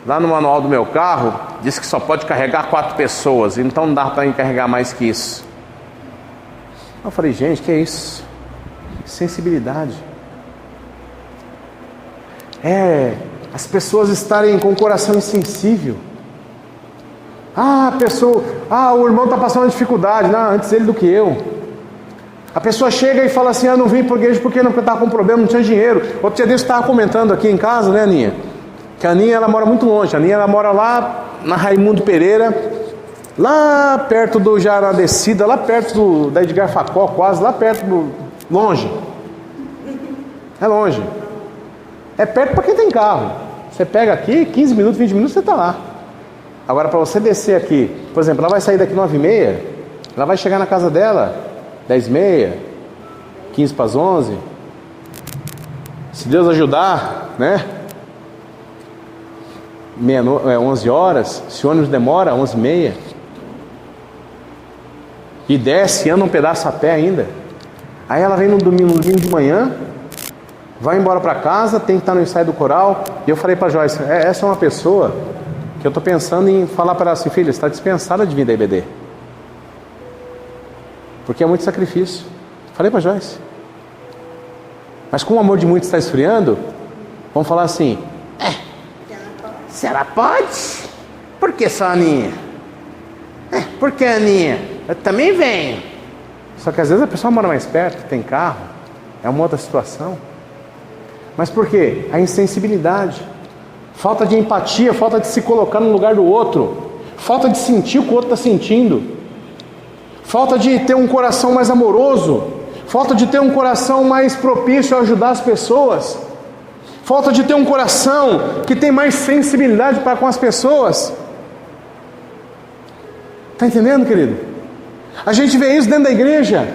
lá no manual do meu carro, diz que só pode carregar 4 pessoas, então não dá para carregar mais que isso. Eu falei, gente, que é isso? Sensibilidade. As pessoas estarem com o coração insensível. O irmão está passando uma dificuldade. Não, antes ele do que eu. A pessoa chega e fala assim, não vim para a igreja porque eu estava com problema, não tinha dinheiro. Outro dia desse estava comentando aqui em casa, né, Aninha? Que a Aninha, ela mora muito longe. A Aninha, ela mora lá na Raimundo Pereira, lá perto do Jaradecida, lá perto da Edgar Facó, quase, lá perto longe. É longe. É perto para quem tem carro. Você pega aqui, 15 minutos, 20 minutos, você está lá. Agora, para você descer aqui, por exemplo, ela vai sair daqui 9h30, ela vai chegar na casa dela 10h30, 15 para as 11. Se Deus ajudar, né? 11 horas. Se o ônibus demora, 11h30. E desce, anda um pedaço a pé ainda. Aí ela vem no domingo de manhã, vai embora para casa, tem que estar no ensaio do coral. E eu falei para Joyce, essa é uma pessoa que eu estou pensando em falar para ela assim, filha, você está dispensada de vir da IBD. Porque é muito sacrifício. Falei para Joyce. Mas como o amor de muitos está esfriando, vamos falar assim, se ela pode, por que só a Aninha? Por que a Aninha? Eu também venho. Só que às vezes a pessoa mora mais perto, tem carro, é uma outra situação. Mas por quê? A insensibilidade, falta de empatia, falta de se colocar no lugar do outro, falta de sentir o que o outro está sentindo, falta de ter um coração mais amoroso, falta de ter um coração mais propício a ajudar as pessoas, falta de ter um coração que tem mais sensibilidade para com as pessoas. Está entendendo, querido? A gente vê isso dentro da igreja.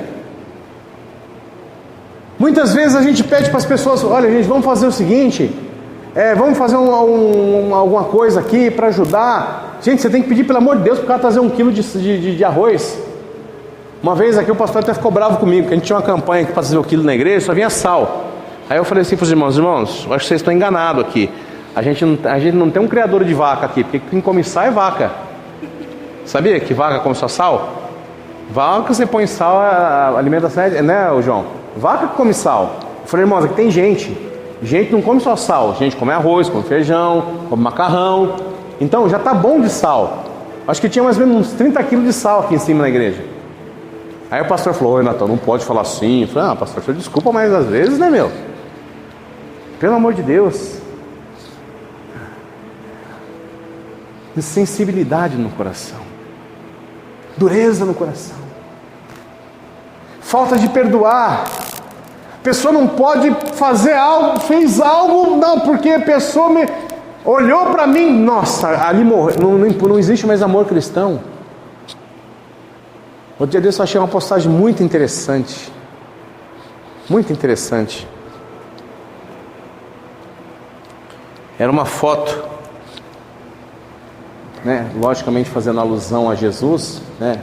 Muitas vezes a gente pede para as pessoas, olha gente, vamos fazer o seguinte, vamos fazer alguma coisa aqui para ajudar. Gente, você tem que pedir pelo amor de Deus para o cara trazer 1 quilo de arroz. Uma vez aqui o pastor até ficou bravo comigo, porque a gente tinha uma campanha aqui para trazer 1 quilo na igreja, só vinha sal. Aí eu falei assim para os irmãos, acho que vocês estão enganados aqui. A gente não tem um criador de vaca aqui, porque quem come sal é vaca. Sabia que vaca come só sal? Vaca você põe sal, a alimentação né, João? Vaca que come sal. Eu falei, irmãos, aqui tem gente. Gente não come só sal, gente come arroz, come feijão, come macarrão. Então já está bom de sal. Acho que tinha mais ou menos uns 30 quilos de sal aqui em cima na igreja. Aí o pastor falou, oi Natão, não pode falar assim. Eu falei, pastor, senhor, desculpa, mas às vezes, né, meu? Pelo amor de Deus. Insensibilidade no coração. Dureza no coração. Falta de perdoar. A pessoa não pode fazer algo, fez algo, não, porque a pessoa olhou para mim, nossa, ali morreu, não existe mais amor cristão. Outro dia desse eu achei uma postagem muito interessante. Muito interessante. Era uma foto, né, logicamente fazendo alusão a Jesus, né?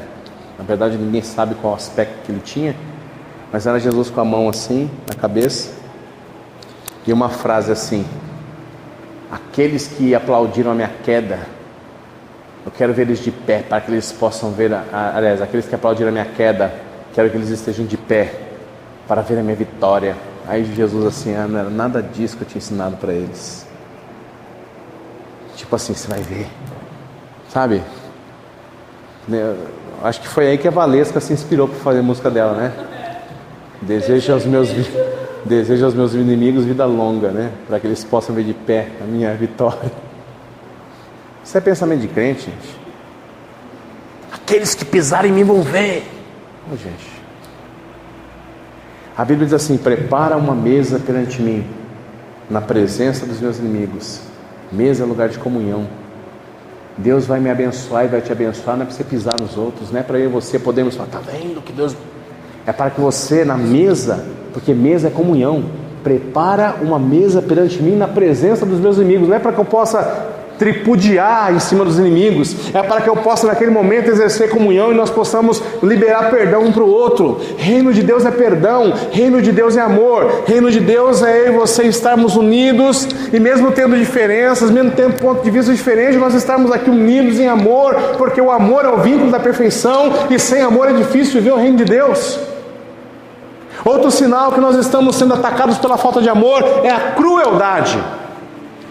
Na verdade ninguém sabe qual aspecto que ele tinha, mas era Jesus com a mão assim, na cabeça, e uma frase assim, aqueles que aplaudiram a minha queda, eu quero ver eles de pé, para que eles possam ver, aliás, aqueles que aplaudiram a minha queda, quero que eles estejam de pé, para ver a minha vitória. Aí Jesus assim, não era nada disso que eu tinha ensinado para eles. Tipo assim, você vai ver, sabe? Acho que foi aí que a Valesca se inspirou para fazer a música dela, né? Desejo aos meus inimigos vida longa, né? Para que eles possam ver de pé a minha vitória. Isso é pensamento de crente, gente. Aqueles que pisarem em mim vão ver. Gente, a Bíblia diz assim, prepara uma mesa perante mim, na presença dos meus inimigos. Mesa é lugar de comunhão. Deus vai me abençoar e vai te abençoar, não é para você pisar nos outros, não é para eu e você podermos falar, está vendo que Deus... É para que você na mesa, porque mesa é comunhão, prepara uma mesa perante mim na presença dos meus inimigos, não é para que eu possa tripudiar em cima dos inimigos, é para que eu possa naquele momento exercer comunhão e nós possamos liberar perdão um para o outro. Reino de Deus é perdão, reino de Deus é amor, reino de Deus é eu e você estarmos unidos, e mesmo tendo diferenças, mesmo tendo ponto de vista diferente, nós estarmos aqui unidos em amor, porque o amor é o vínculo da perfeição, e sem amor é difícil viver o reino de Deus. Outro sinal que nós estamos sendo atacados pela falta de amor é a crueldade.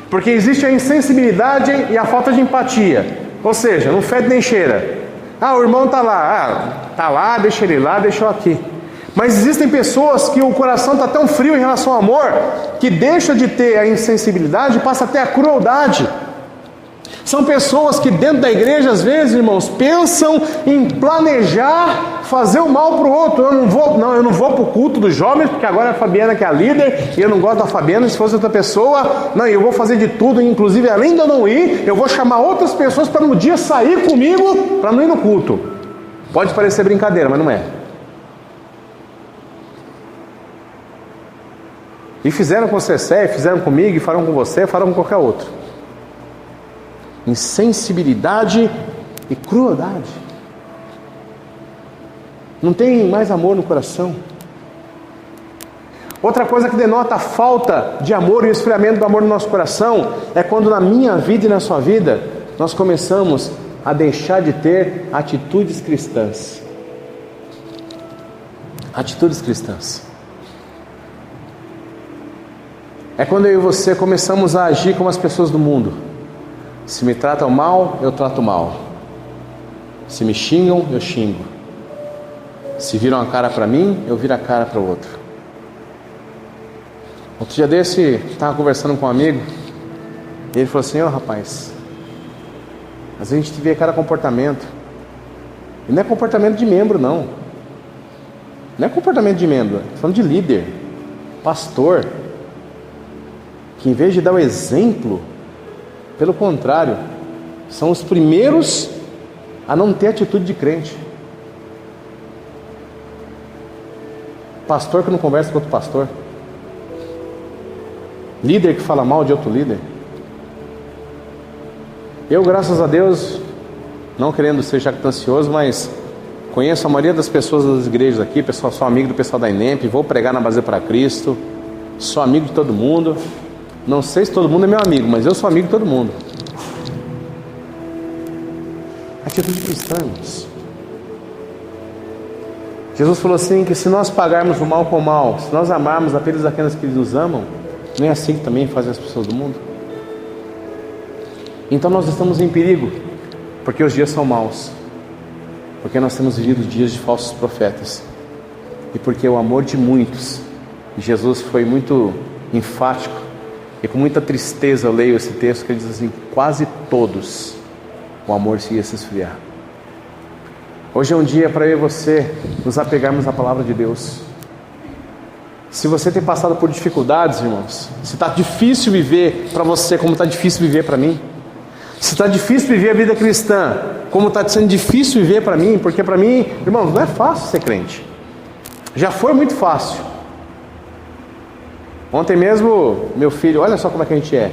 Porque existe a insensibilidade e a falta de empatia. Ou seja, não fede nem cheira. O irmão está lá. Está lá, deixa ele lá, deixa eu aqui. Mas existem pessoas que o coração está tão frio em relação ao amor, que deixa de ter a insensibilidade e passa a ter a crueldade. São pessoas que dentro da igreja, às vezes, irmãos, pensam em planejar fazer o mal para o outro. Eu não vou para o culto dos jovens, porque agora é a Fabiana que é a líder, e eu não gosto da Fabiana, se fosse outra pessoa, não, eu vou fazer de tudo, inclusive além de eu não ir, eu vou chamar outras pessoas para no dia sair comigo, para não ir no culto. Pode parecer brincadeira, mas não é. E fizeram com você, fizeram comigo, e farão com você, farão com qualquer outro. Insensibilidade e crueldade. Não tem mais amor no coração. Outra coisa que denota a falta de amor e o esfriamento do amor no nosso coração é quando na minha vida e na sua vida nós começamos a deixar de ter atitudes cristãs. Atitudes cristãs. É quando eu e você começamos a agir como as pessoas do mundo. Se me tratam mal, eu trato mal. Se me xingam, eu xingo. Se viram a cara para mim, eu viro a cara para o outro. Outro dia desse, estava conversando com um amigo, e ele falou assim: rapaz, às vezes a gente vê cada comportamento, e não é comportamento de membro não. Não é comportamento de membro, estou falando de líder, pastor, que em vez de dar o exemplo, pelo contrário, são os primeiros a não ter atitude de crente. Pastor que não conversa com outro pastor. Líder que fala mal de outro líder. Eu, graças a Deus, não querendo ser jactancioso, mas conheço a maioria das pessoas das igrejas aqui. Pessoal, sou amigo do pessoal da INEP, vou pregar na Base para Cristo, sou amigo de todo mundo. Não sei se todo mundo é meu amigo, mas eu sou amigo de todo mundo. Atitude cristã, irmãos. Jesus falou assim, que se nós pagarmos o mal com o mal, se nós amarmos apenas aqueles que nos amam, não é assim que também fazem as pessoas do mundo? Então nós estamos em perigo, porque os dias são maus, porque nós temos vivido dias de falsos profetas, e porque o amor de muitos, Jesus foi muito enfático, e com muita tristeza eu leio esse texto que ele diz assim: quase todos o amor se ia se esfriar. Hoje é um dia para eu e você nos apegarmos à palavra de Deus. Se você tem passado por dificuldades, irmãos, se está difícil viver para você como está difícil viver para mim, se está difícil viver a vida cristã como está sendo difícil viver para mim, porque para mim, irmãos, não é fácil ser crente. Já foi muito fácil. Ontem mesmo, meu filho, olha só como é que a gente é,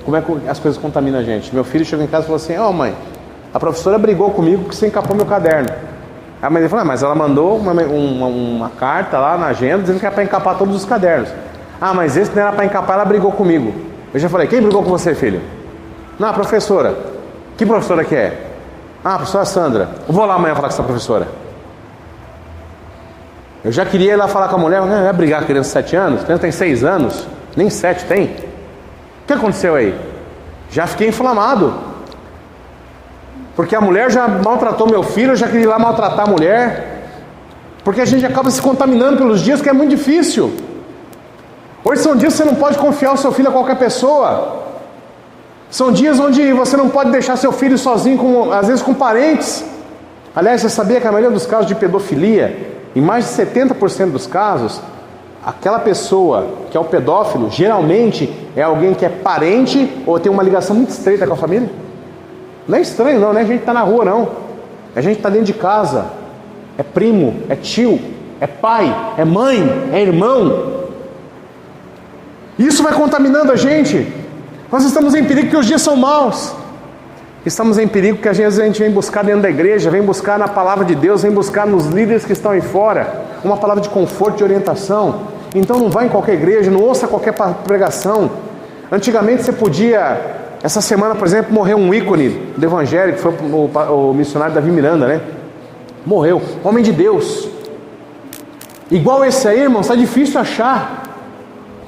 como é que as coisas contaminam a gente. Meu filho chegou em casa e falou assim: mãe, a professora brigou comigo porque você encapou meu caderno. A mãe falou: mas ela mandou uma carta lá na agenda dizendo que era para encapar todos os cadernos. Mas esse não era para encapar, ela brigou comigo. Eu já falei: quem brigou com você, filho? Não, a professora. Que professora que é? A professora Sandra. Eu vou lá amanhã falar com essa professora. Eu já queria ir lá falar com a mulher, mas vai brigar com a criança de 7 anos? A criança tem 6 anos, nem 7 tem. O que aconteceu aí? Já fiquei inflamado. Porque a mulher já maltratou meu filho, eu já queria ir lá maltratar a mulher. Porque a gente acaba se contaminando pelos dias, que é muito difícil. Hoje são dias que você não pode confiar o seu filho a qualquer pessoa. São dias onde você não pode deixar seu filho sozinho, às vezes com parentes. Aliás, você sabia que a maioria dos casos de pedofilia, em mais de 70% dos casos, aquela pessoa que é o pedófilo, geralmente é alguém que é parente ou tem uma ligação muito estreita com a família. Não é estranho não, é gente que está na rua não. É gente que está dentro de casa. É primo, é tio, é pai, é mãe, é irmão. Isso vai contaminando a gente. Nós estamos em perigo porque os dias são maus. Estamos em perigo porque às vezes a gente vem buscar dentro da igreja, vem buscar na palavra de Deus, vem buscar nos líderes que estão aí fora, uma palavra de conforto, de orientação. Então não vá em qualquer igreja, não ouça qualquer pregação. Antigamente você podia... Essa semana, por exemplo, morreu um ícone do evangelho, que foi o missionário Davi Miranda, né? Morreu, homem de Deus. Igual esse aí, irmão, está difícil achar.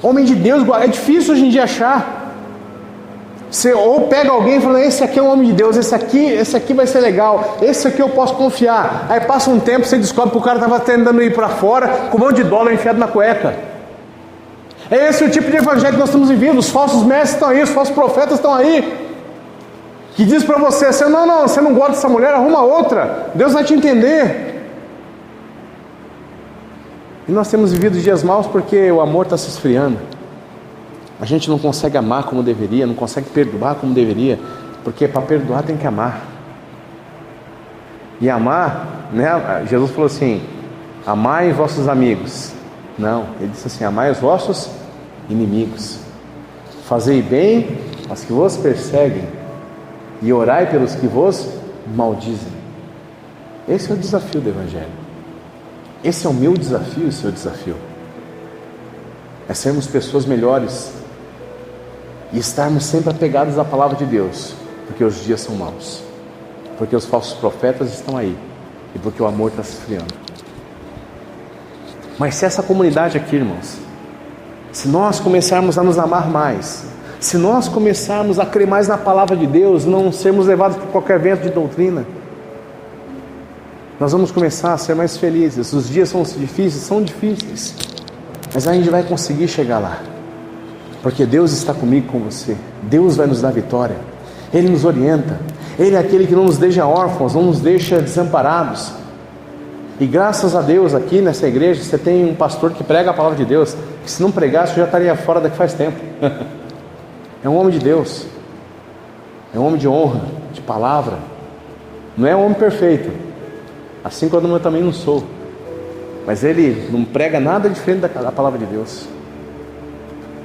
Homem de Deus, é difícil hoje em dia achar. Você ou pega alguém e fala: esse aqui é um homem de Deus, esse aqui vai ser legal, esse aqui eu posso confiar. Aí passa um tempo, você descobre que o cara estava tentando ir para fora com um monte de dólar enfiado na cueca. É esse o tipo de evangelho que nós estamos vivendo. Os falsos mestres estão aí, os falsos profetas estão aí, que diz para você: você não gosta dessa mulher, arruma outra, Deus vai te entender. E nós temos vivido dias maus porque o amor está se esfriando. A gente não consegue amar como deveria, não consegue perdoar como deveria, porque para perdoar tem que amar. E amar, né? Jesus falou assim: amai vossos amigos. Não, ele disse assim: amai os vossos inimigos. Fazei bem aos que vos perseguem e orai pelos que vos maldizem. Esse é o desafio do Evangelho. Esse é o meu desafio e o seu desafio. É sermos pessoas melhores e estarmos sempre apegados à palavra de Deus, porque os dias são maus, porque os falsos profetas estão aí e porque o amor está se esfriando. Mas se essa comunidade aqui, irmãos, se nós começarmos a nos amar mais, se nós começarmos a crer mais na palavra de Deus, não sermos levados por qualquer vento de doutrina, nós vamos começar a ser mais felizes. Os dias são difíceis, mas a gente vai conseguir chegar lá, porque Deus está comigo e com você. Deus vai nos dar vitória, Ele nos orienta, Ele é aquele que não nos deixa órfãos, não nos deixa desamparados. E graças a Deus aqui nessa igreja você tem um pastor que prega a palavra de Deus, que se não pregasse eu já estaria fora daqui faz tempo. É um homem de Deus, é um homem de honra, de palavra. Não é um homem perfeito, assim como eu também não sou, mas ele não prega nada diferente da palavra de Deus.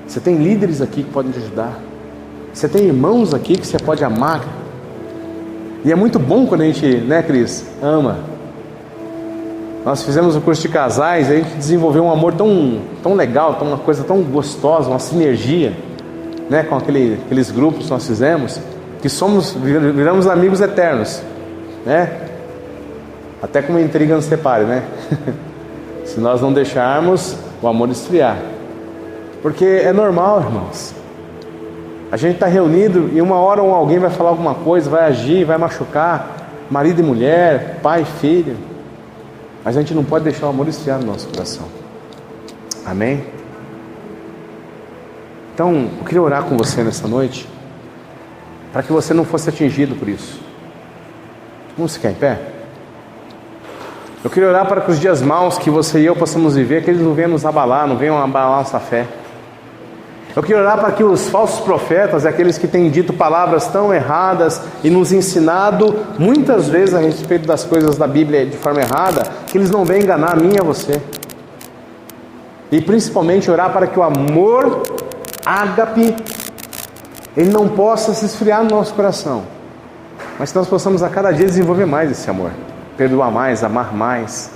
Você tem líderes aqui que podem te ajudar, você tem irmãos aqui que você pode amar. E é muito bom quando a gente, né, Cris, ama. Nós fizemos o curso de casais, a gente desenvolveu um amor tão legal, uma coisa tão gostosa, uma sinergia, né, com aqueles grupos que nós fizemos, que viramos amigos eternos, né? Até que uma intriga nos separe, né? Se nós não deixarmos o amor esfriar. Porque é normal, irmãos. A gente está reunido e uma hora alguém vai falar alguma coisa, vai agir, vai machucar, marido e mulher, pai e filho. Mas a gente não pode deixar o amor esfriar no nosso coração. Amém? Então, eu queria orar com você nessa noite, para que você não fosse atingido por isso. Vamos ficar em pé? Eu queria orar para que os dias maus que você e eu possamos viver, que eles não venham nos abalar, não venham abalar nossa fé. Eu queria orar para que os falsos profetas, aqueles que têm dito palavras tão erradas e nos ensinado muitas vezes a respeito das coisas da Bíblia de forma errada, que eles não venham enganar a mim e a você. E principalmente orar para que o amor ágape, ele não possa se esfriar no nosso coração, mas que nós possamos a cada dia desenvolver mais esse amor, perdoar mais, amar mais,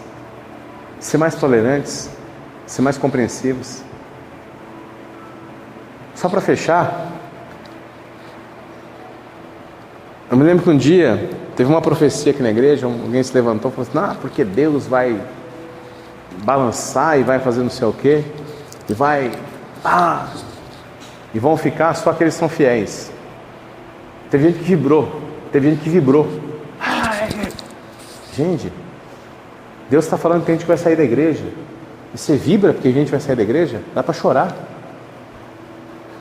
ser mais tolerantes, ser mais compreensivos. Só para fechar, eu me lembro que um dia teve uma profecia aqui na igreja, alguém se levantou e falou assim: porque Deus vai balançar e vai fazer não sei o que, e vai, e vão ficar só aqueles que são fiéis. Teve gente que vibrou, Gente, Deus está falando que a gente vai sair da igreja, e você vibra porque a gente vai sair da igreja? Dá para chorar.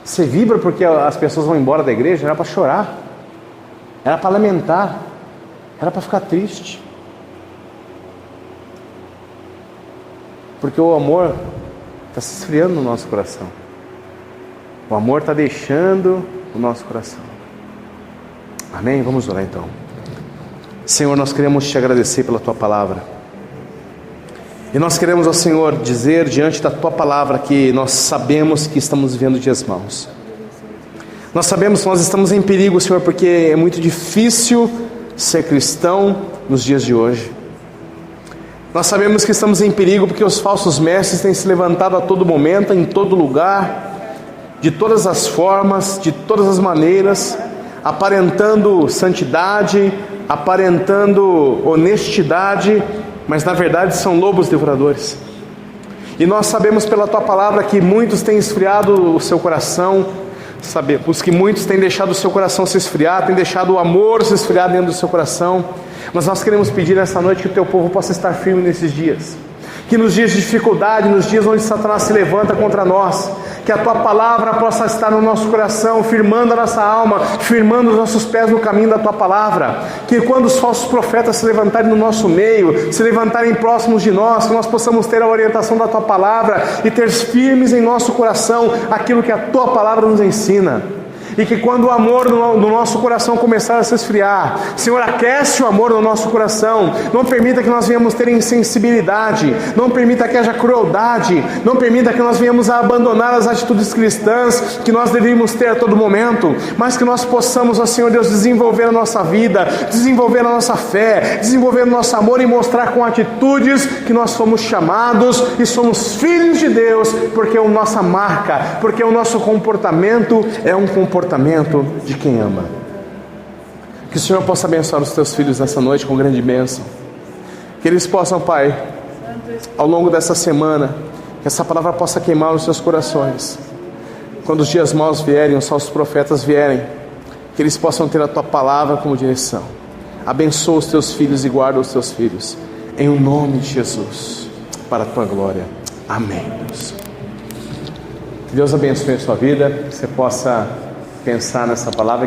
Você vibra porque as pessoas vão embora da igreja? Era para chorar, era para lamentar, era para ficar triste, porque o amor está se esfriando no nosso coração. O amor está deixando o nosso coração. Amém? Vamos orar então. Senhor, nós queremos te agradecer pela tua palavra, e nós queremos ao Senhor dizer diante da tua palavra que nós sabemos que estamos vivendo dias maus. Nós sabemos que nós estamos em perigo, Senhor, porque é muito difícil ser cristão nos dias de hoje. Nós sabemos que estamos em perigo porque os falsos mestres têm se levantado a todo momento, em todo lugar, de todas as formas, de todas as maneiras, aparentando santidade, aparentando honestidade, mas na verdade são lobos devoradores. E nós sabemos pela tua palavra que muitos têm esfriado o seu coração. Sabemos que muitos têm deixado o seu coração se esfriar, têm deixado o amor se esfriar dentro do seu coração. Mas nós queremos pedir nessa noite que o teu povo possa estar firme nesses dias, que nos dias de dificuldade, nos dias onde Satanás se levanta contra nós, que a tua palavra possa estar no nosso coração, firmando a nossa alma, firmando os nossos pés no caminho da tua palavra. Que quando os falsos profetas se levantarem no nosso meio, se levantarem próximos de nós, que nós possamos ter a orientação da tua palavra e ter firmes em nosso coração aquilo que a tua palavra nos ensina. E que quando o amor no nosso coração começar a se esfriar, Senhor, aquece o amor no nosso coração. Não permita que nós venhamos ter insensibilidade, não permita que haja crueldade, não permita que nós venhamos a abandonar as atitudes cristãs que nós deveríamos ter a todo momento, mas que nós possamos, ó Senhor Deus, desenvolver a nossa vida, desenvolver a nossa fé, desenvolver o nosso amor e mostrar com atitudes que nós somos chamados e somos filhos de Deus, porque é a nossa marca, porque o nosso comportamento é um comportamento de quem ama. Que o Senhor possa abençoar os teus filhos nessa noite com grande bênção. Que eles possam, Pai, ao longo dessa semana, que essa palavra possa queimar os seus corações. Quando os dias maus vierem, os falsos profetas vierem, que eles possam ter a tua palavra como direção. Abençoa os teus filhos e guarda os teus filhos. Em o nome de Jesus, para a tua glória. Amém, Deus. Que Deus abençoe a sua vida, que você possa pensar nessa palavra.